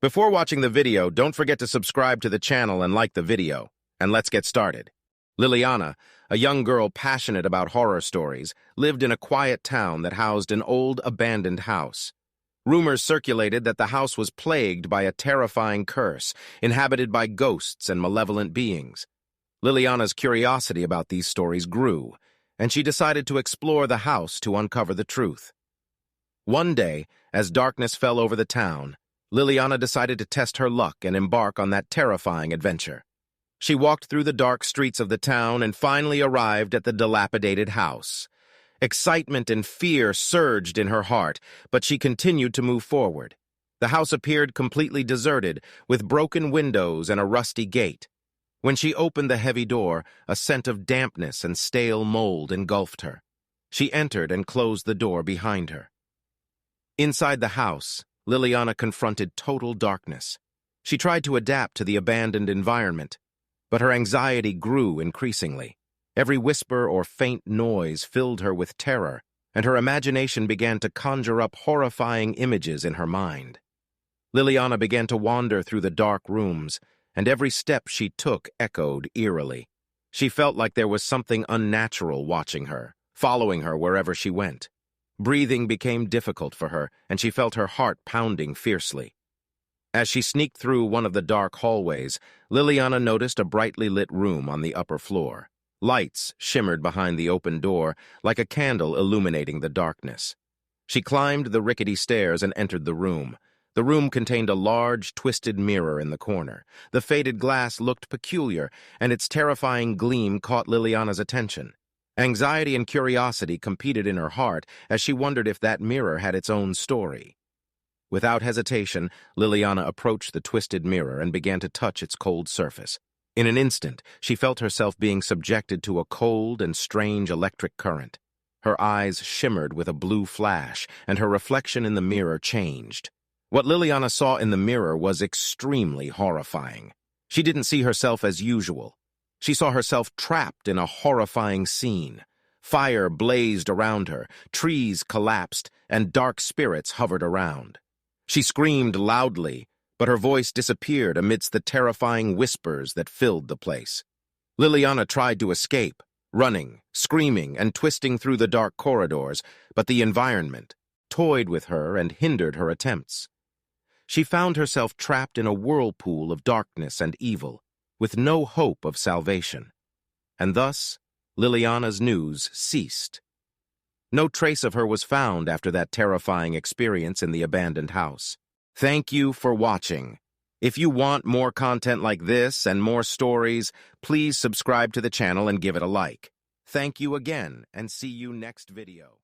Before watching the video, don't forget to subscribe to the channel and like the video. And let's get started. Liliana, a young girl passionate about horror stories, lived in a quiet town that housed an old, abandoned house. Rumors circulated that the house was plagued by a terrifying curse, inhabited by ghosts and malevolent beings. Liliana's curiosity about these stories grew, and she decided to explore the house to uncover the truth. One day, as darkness fell over the town, Liliana decided to test her luck and embark on that terrifying adventure. She walked through the dark streets of the town and finally arrived at the dilapidated house. Excitement and fear surged in her heart, but she continued to move forward. The house appeared completely deserted, with broken windows and a rusty gate. When she opened the heavy door, a scent of dampness and stale mold engulfed her. She entered and closed the door behind her. Inside the house, Liliana confronted total darkness. She tried to adapt to the abandoned environment, but her anxiety grew increasingly. Every whisper or faint noise filled her with terror, and her imagination began to conjure up horrifying images in her mind. Liliana began to wander through the dark rooms, and every step she took echoed eerily. She felt like there was something unnatural watching her, following her wherever she went. Breathing became difficult for her, and she felt her heart pounding fiercely. As she sneaked through one of the dark hallways, Liliana noticed a brightly lit room on the upper floor. Lights shimmered behind the open door, like a candle illuminating the darkness. She climbed the rickety stairs and entered the room. The room contained a large, twisted mirror in the corner. The faded glass looked peculiar, and its terrifying gleam caught Liliana's attention. Anxiety and curiosity competed in her heart as she wondered if that mirror had its own story. Without hesitation, Liliana approached the twisted mirror and began to touch its cold surface. In an instant, she felt herself being subjected to a cold and strange electric current. Her eyes shimmered with a blue flash, and her reflection in the mirror changed. What Liliana saw in the mirror was extremely horrifying. She didn't see herself as usual. She saw herself trapped in a horrifying scene. Fire blazed around her, trees collapsed, and dark spirits hovered around. She screamed loudly, but her voice disappeared amidst the terrifying whispers that filled the place. Liliana tried to escape, running, screaming, and twisting through the dark corridors, but the environment toyed with her and hindered her attempts. She found herself trapped in a whirlpool of darkness and evil, with no hope of salvation. And thus, Liliana's news ceased. No trace of her was found after that terrifying experience in the abandoned house. Thank you for watching. If you want more content like this and more stories, please subscribe to the channel and give it a like. Thank you again, and see you next video.